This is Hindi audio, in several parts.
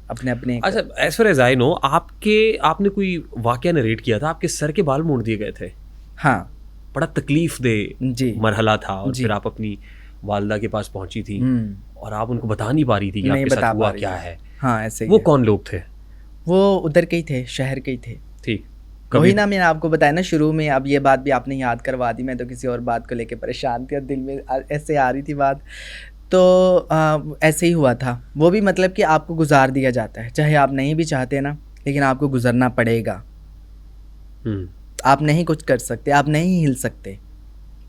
अपने अपने। अच्छा, as far as I know, आपने कोई वाकया नरेट किया था, आपके सर के बाल मोड़ दिए गए थे। हाँ बड़ा तकलीफ दे जी मरहला था, और जी। फिर आप अपनी वालदा के पास पहुंची थी और आप उनको बता नहीं पा रही थी कि नहीं आपके बता साथ पा हुआ रही क्या थी। है। हाँ ऐसे ही वो है। कौन लोग थे? वो उधर के ही थे, शहर के ही थे। ठीक, वही कभी ना मैंने आपको बताया ना शुरू में, अब ये बात भी आपने याद करवा दी। मैं तो किसी और बात को लेके परेशान थी और दिल में ऐसे आ रही थी बात। तो ऐसे ही हुआ था। वो भी मतलब कि आपको गुजार दिया जाता है, चाहे आप नहीं भी चाहते ना, लेकिन आपको गुजरना पड़ेगा। आप नहीं कुछ कर सकते, आप नहीं हिल सकते,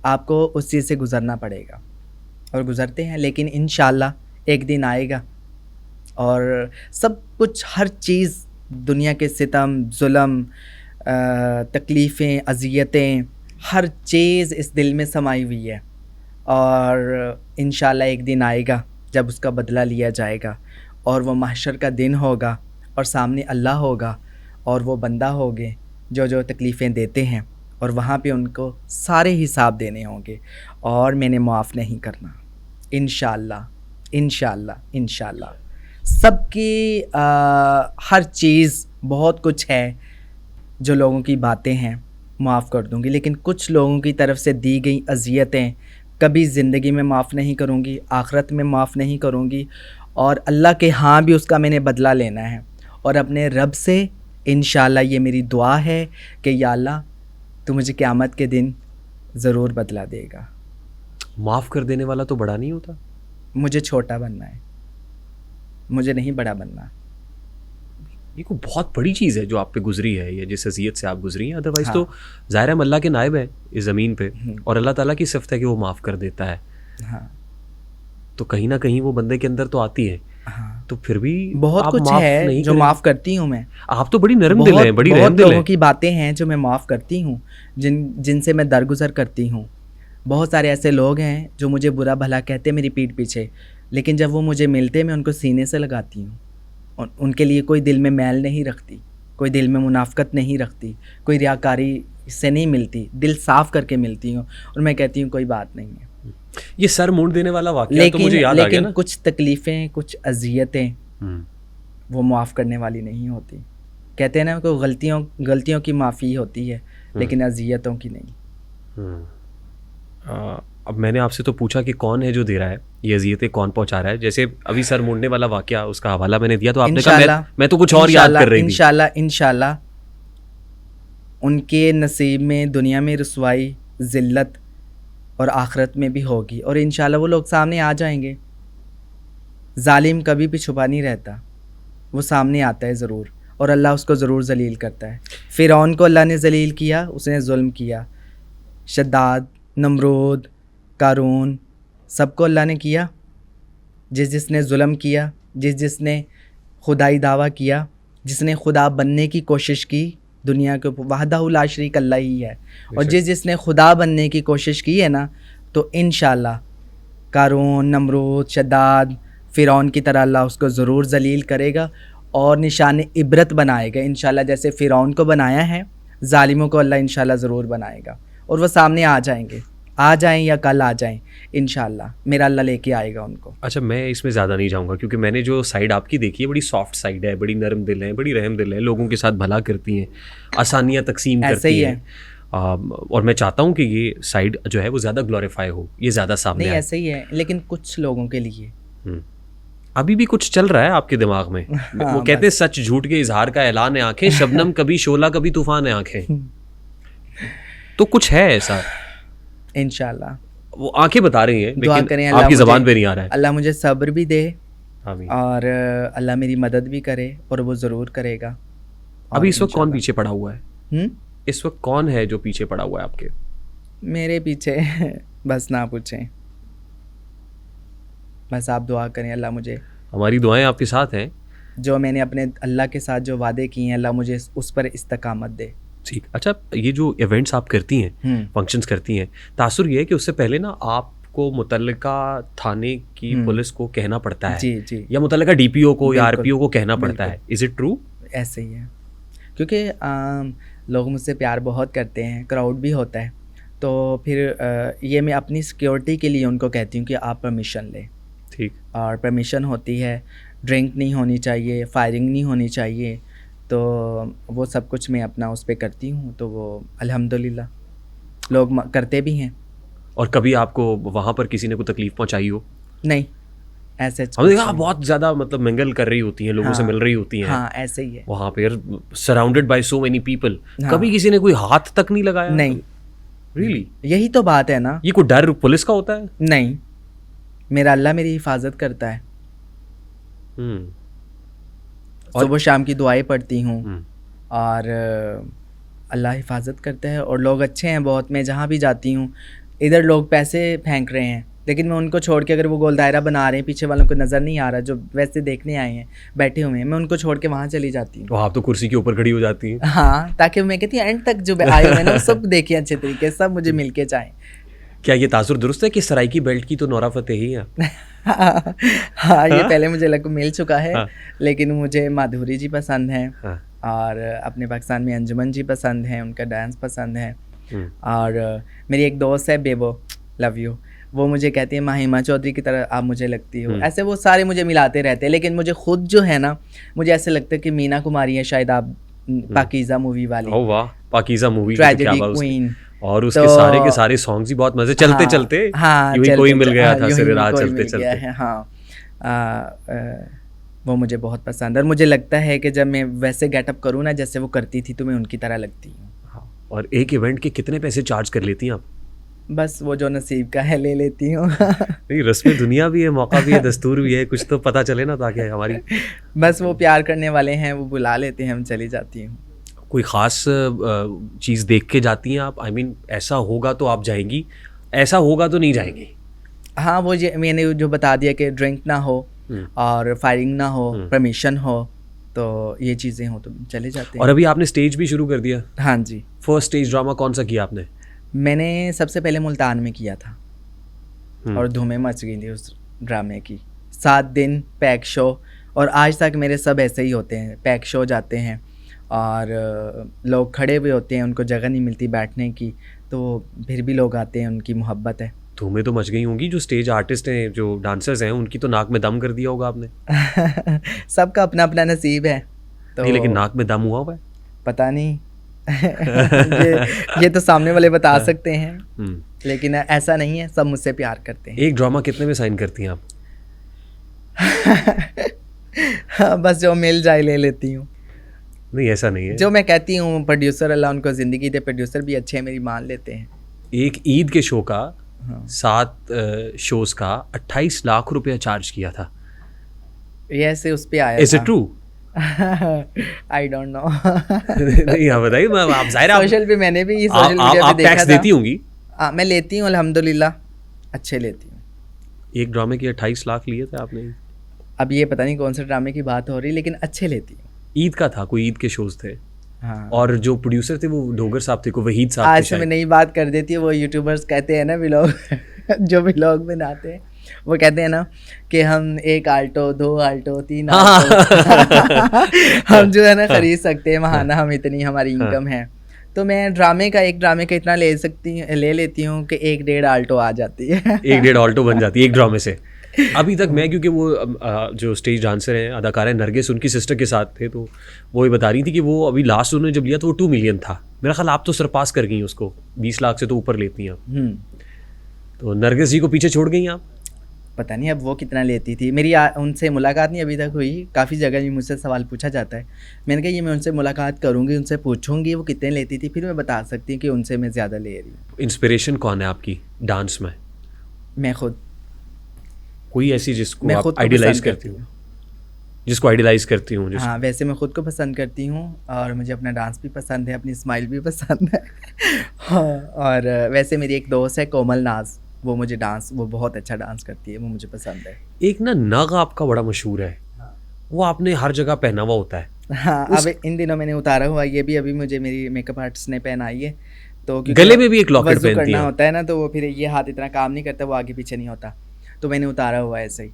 आपको उस चीज़ से गुजरना पड़ेगा। और गुजरते हैं, लेकिन इंशाल्लाह एक दिन आएगा और सब कुछ, हर चीज़, दुनिया के सितम, जुल्म, तकलीफ़ें, अज़ियतें, हर चीज़ इस दिल में समाई हुई है। और इंशाल्लाह एक दिन आएगा जब उसका बदला लिया जाएगा, और वो महशर का दिन होगा और सामने अल्लाह होगा और वो बंदा होंगे जो जो तकलीफ़ें देते हैं, और वहाँ पे उनको सारे हिसाब देने होंगे और मैंने माफ़ नहीं करना। इंशाल्लाह इंशाल्लाह इंशाल्लाह सबकी हर चीज़, बहुत कुछ है जो लोगों की बातें हैं माफ़ कर दूंगी, लेकिन कुछ लोगों की तरफ से दी गई अज़ियतें कभी ज़िंदगी में माफ़ नहीं करूंगी, आखिरत में माफ़ नहीं करूंगी, और अल्लाह के यहाँ भी उसका मैंने बदला लेना है। और अपने रब से इंशाल्लाह ये मेरी दुआ है कि या अल्लाह तू मुझे क़यामत के दिन ज़रूर बदला देगा। माफ़ कर देने वाला तो बड़ा नहीं होता? मुझे छोटा बनना है, मुझे नहीं बड़ा बनना। ये कोई बहुत बड़ी चीज़ है जो आप पे गुजरी है, या जिस अज़ियत से आप गुजरी हैं। अदरवाइज़ हाँ। तो ज़ाहिर है हम अल्लाह के नायब हैं इस ज़मीन पे, और अल्लाह ताला की सिफ़त है कि वो माफ़ कर देता है। हाँ तो कहीं ना कहीं वो बंदे के अंदर तो आती है। हाँ, तो फिर भी बहुत आप कुछ माफ़ है नहीं जो करेंगे। माफ़ करती हूँ मैं। आप तो बड़ी नरम दिल हैं, बड़ी रहम बहुत दिल लोगों हैं। की बातें हैं जो मैं माफ़ करती हूँ, जिनसे मैं दरगुजर करती हूँ। बहुत सारे ऐसे लोग हैं जो मुझे बुरा भला कहते हैं मेरी पीठ पीछे, लेकिन जब वो मुझे मिलते मैं उनको सीने से लगाती हूँ। और उनके लिए कोई दिल में मैल नहीं रखती, कोई दिल में मुनाफ़कत नहीं रखती, कोई रियाकारी से नहीं मिलती, दिल साफ़ करके मिलती हूँ। और मैं कहती हूँ कोई बात नहीं है। ये सर मोड़ देने वाला वाक़या तो मुझे याद आ गया ना। कुछ तकलीफ़ें, कुछ अज़ियतें वो माफ़ करने वाली नहीं होती। कहते हैं ना कि गलतियों की माफ़ी होती है, लेकिन अज़ियतों की नहीं। अब मैंने आपसे तो पूछा कि कौन है जो दे रहा है ये अज़ियतें, कौन पहुंचा रहा है। जैसे अभी सर मोड़ने वाला वाक़या, उसका हवाला मैंने दिया तो आपने कहा मैं तो कुछ और याद कर रही थी। इंशाल्लाह उनके नसीब में दुनिया में रुसवाई, ज़िल्लत और आखिरत में भी होगी, और इंशाल्लाह वो लोग सामने आ जाएंगे। जालिम कभी भी छुपा नहीं रहता, वो सामने आता है ज़रूर, और अल्लाह उसको ज़रूर जलील करता है। फ़िरौन को अल्लाह ने जलील किया, उसने जुल्म किया। शद्दाद, नमरूद, कारून, सबको अल्लाह ने किया। जिसने जुल्म किया, जिसने खुदाई दावा किया, जिसने खुदा बनने की कोशिश की, दुनिया के ऊपर वहदहू ला शरीक अल्लाह ही है। और जिसने खुदा बनने की कोशिश की है ना, तो इंशाल्लाह कारून, नमरूद, शद्दाद, फ़िरौन की तरह अल्लाह उसको ज़रूर जलील करेगा और निशान इबरत बनाएगा इंशाल्लाह। जैसे फ़िरौन को बनाया है, ज़ालिमों को अल्लाह इंशाल्लाह ज़रूर बनाएगा, और वो सामने आ जाएंगे, आ जाएं या कल आ जाएं, इंशाल्लाह मेरा अल्लाह लेके आएगा उनको। अच्छा, मैं इसमें ज़्यादा नहीं जाऊँगा क्योंकि मैंने जो साइड आपकी देखी है बड़ी सॉफ्ट साइड है, बड़ी नरम दिल है, बड़ी रहम दिल है, लोगों के साथ भला करती हैं, आसानियाँ तकसीम करती हैं। और मैं चाहता हूँ कि ये साइड जो है वो ज़्यादा ग्लोरीफाई हो, ये ज़्यादा सामने नहीं आए। ऐसे ही है, लेकिन कुछ लोगों के लिए अभी भी कुछ चल रहा है आपके दिमाग में। वो कहते हैं सच झूठ के इजहार का ऐलान है आंखें, शबनम कभी शोला कभी तूफान है आंखें। तो कुछ है ऐसा इंशाल्लाह, वो आंखें बता रही हैं, दुआ लेकिन करें आपकी ज़बान पे नहीं आ रहा है। अल्लाह मुझे सब्र भी दे, आमीन। और अल्लाह मेरी मदद भी करे, और वो ज़रूर करेगा। अभी इस वक्त कौन पीछे पड़ा हुआ है? इस वक्त कौन है जो पीछे पड़ा हुआ है आपके? मेरे पीछे बस ना पूछें, बस आप दुआ करें अल्लाह मुझे। हमारी दुआएं आपके साथ हैं। जो मैंने अपने अल्लाह के साथ जो वादे किए हैं, अल्लाह मुझे उस पर इस्तकामत दे। ठीक। अच्छा, ये जो इवेंट्स आप करती हैं, फंक्शंस करती हैं, तासुर ये है कि उससे पहले ना आपको मुतल्लिका थाने की पुलिस को कहना पड़ता है, जी, या मुतल्लिका डीपीओ को या आरपीओ को कहना पड़ता है। Is it true? ऐसे ही है, क्योंकि लोग मुझसे प्यार बहुत करते हैं, क्राउड भी होता है, तो फिर ये मैं अपनी सिक्योरिटी के लिए उनको कहती हूँ कि आप परमिशन लें। ठीक। और परमिशन होती है ड्रिंक नहीं होनी चाहिए, फायरिंग नहीं होनी चाहिए, तो वो सब कुछ मैं अपना उस पे करती हूँ, तो वो अल्हम्दुलिल्लाह लोग करते भी हैं। और कभी आपको वहाँ पर किसी ने कोई तकलीफ पहुँचाई हो? नहीं, ऐसे हमने देखा आप बहुत ज़्यादा मतलब मिंगल कर रही होती हैं, लोगों से हाँ, मिल रही होती हैं। हाँ ऐसे ही है। वहाँ पे surrounded by so many people, हाँ। कभी किसी ने कोई हाथ तक नहीं लगाया? नहीं, रियली? यही तो बात है ना। ये कोई डर पुलिस का होता है? नहीं, मेरा अल्लाह मेरी हिफाजत करता है। सुबह शाम की दुआएं पढ़ती हूँ और अल्लाह हिफाजत करता है, और लोग अच्छे हैं बहुत। मैं जहाँ भी जाती हूँ, इधर लोग पैसे फेंक रहे हैं, लेकिन मैं उनको छोड़ के, अगर वो गोल दायरा बना रहे हैं, पीछे वालों को नज़र नहीं आ रहा, जो वैसे देखने आए हैं बैठे हुए हैं, मैं उनको छोड़ के वहाँ चली जाती हूँ। तो आप तो कुर्सी के ऊपर खड़ी हो जाती हैं। हाँ, ताकि मैं कहती हूँ एंड तक जो आए हुए हैं ना सब देखें अच्छे तरीके से, सब मुझे मिल के जाएँ। क्या ये तासुर दुरुस्त है कि सराइकी बेल्ट की तो नोरा फतेही है? हाँ, ये पहले मुझे मिल चुका है। हाँ। लेकिन मुझे माधुरी जी पसंद हैं। हाँ। और अपने पाकिस्तान में अंजुमन जी पसंद हैं, उनका डांस पसंद है। और मेरी एक दोस्त है बेबो, लव यू, वो मुझे कहती है माहिमा चौधरी की तरह आप मुझे लगती हो। ऐसे वो सारे मुझे मिलाते रहते हैं, लेकिन मुझे खुद जो है ना, मुझे ऐसे लगता है कि मीना कुमारी है शायद आप, पाकीज़ा मूवी वाली। ओह वाह, पाकीज़ा मूवी, ट्रेजेडी क्वीन। और उसके सारे के सारे सॉन्ग्स ही बहुत मजे, चलते चलते कोई मिल गया था, सिरे राह चलते चलते। हाँ, वो मुझे बहुत पसंद है, और मुझे लगता है कि जब मैं वैसे गेटअप करूँ ना जैसे वो करती थी, तो मैं उनकी तरह लगती हूँ। और एक इवेंट के कितने पैसे चार्ज कर लेती हैं आप? बस वो जो नसीब का है ले लेती हूँ। नहीं, रस्म दुनिया भी है, मौका भी है, दस्तूर भी है, कुछ तो पता चले ना, ताकि हमारी बस वो प्यार करने वाले हैं, वो बुला लेते हैं, हम चली जाती हूँ। कोई ख़ास चीज़ देख के जाती हैं आप? आई मीन ऐसा होगा तो आप जाएंगी, ऐसा होगा तो नहीं जाएंगी? हाँ, वो मैंने जो बता दिया कि ड्रिंक ना हो और फायरिंग ना हो, परमिशन हो, तो ये चीज़ें हो तो चले जाते हैं। और अभी आपने स्टेज भी शुरू कर दिया? हाँ जी। फर्स्ट स्टेज ड्रामा कौन सा किया आपने? मैंने सबसे पहले मुल्तान में किया था, और धूमें मच गई थी उस ड्रामे की। 7 दिन पैक शो, और आज तक मेरे सब ऐसे ही होते हैं, पैक शो जाते हैं और लोग खड़े हुए होते हैं, उनको जगह नहीं मिलती बैठने की, तो फिर भी लोग आते हैं, उनकी मोहब्बत है। धूमें तो मच गई होंगी, जो स्टेज आर्टिस्ट हैं, जो डांसर्स हैं, उनकी तो नाक में दम कर दिया होगा आपने। सबका अपना अपना नसीब है। तो नहीं, लेकिन नाक में दम हुआ हुआ है? पता नहीं। ये तो सामने वाले बता सकते हैं, लेकिन ऐसा नहीं है, सब मुझसे प्यार करते हैं। एक ड्रामा कितने में साइन करती हैं आप? बस जो मिल जाए ले लेती हूँ। नहीं, ऐसा नहीं है। जो मैं कहती हूँ, प्रोड्यूसर अल्लाह उनको ज़िंदगी दे, प्रोड्यूसर भी अच्छे हैं, मेरी मान लेते हैं। एक ईद के शो का 7 शोज का 28 लाख रुपया चार्ज किया था। ये ऐसे उस पे आया। Is it true? I don't know. नहीं, आप बताइए। आप जाहिर सोशल पे मैंने भी सोशल मीडिया पे देखा था। टैक्स देती होंगी? मैं लेती हूँ अल्हम्दुलिल्लाह, अच्छे लेती हूँ। एक ड्रामे के 28 लाख लिए थे आपने? अब ये पता नहीं कौन से ड्रामे की बात हो रही, लेकिन अच्छे लेती हूँ। ईद का था, कोई ईद के शोज थे। हाँ। और जो प्रोड्यूसर थे वो डोगर साहब थे, को वहीद साहब थे। आज से मैं नई बात कर देती है, वो यूट्यूबर्स कहते हैं ना व्लॉग जो व्लॉग बनाते हैं, वो कहते हैं ना कि हम 1 आल्टो 2 आल्टो 3 आल्टो हम जो है ना खरीद सकते हैं महाना, हम इतनी हमारी इनकम है। तो मैं एक ड्रामे का इतना ले लेती हूँ कि 1-1.5 आल्टो आ जाती है। 1-1.5 आल्टो बन जाती है एक ड्रामे से। अभी तक मैं, क्योंकि वो जो स्टेज डांसर हैं, अदाकारा नरगिस, उनकी सिस्टर के साथ थे, तो वो ये बता रही थी कि वो अभी लास्ट उन्होंने जब लिया तो वो 2 मिलियन था। मेरा ख्याल आप तो सरपास कर गई उसको, 20 लाख से तो ऊपर लेती हैं आप। तो नरगिस जी को पीछे छोड़ गई आप? पता नहीं अब वो कितना लेती थी। मेरी उनसे मुलाकात नहीं अभी तक हुई। काफ़ी जगह भी मुझसे सवाल पूछा जाता है। मैंने कहा ये मैं उनसे मुलाकात करूँगी, उनसे पूछूंगी वो कितने लेती थी, फिर मैं बता सकती हूँ कि उनसे मैं ज़्यादा ले रही हूँ। इंस्पिरेशन कौन है आपकी डांस में? मैं खुद। कोई ऐसी जिसको आप आइडियलाइज करती हूँ? जिसको आइडियलाइज करती हूँ? हाँ, वैसे मैं खुद को पसंद करती हूँ, और मुझे अपना डांस भी पसंद है, अपनी स्माइल भी पसंद है। हाँ, और वैसे मेरी एक दोस्त है कोमल नाज, वो मुझे वो बहुत अच्छा डांस करती है, वो मुझे पसंद है। एक ना नग आपका बड़ा मशहूर है, वो आपने हर जगह पहना हुआ होता है। हाँ, अब इन दिनों मैंने उतारा हुआ, ये भी अभी मुझे मेरी मेकअप आर्टिस्ट ने पहनाई है। तो गले में भी एक लॉकेट पहनती करना होता है ना, तो वो फिर ये हाथ इतना काम नहीं करता, वो आगे पीछे नहीं होता, तो मैंने उतारा हुआ है ऐसे ही।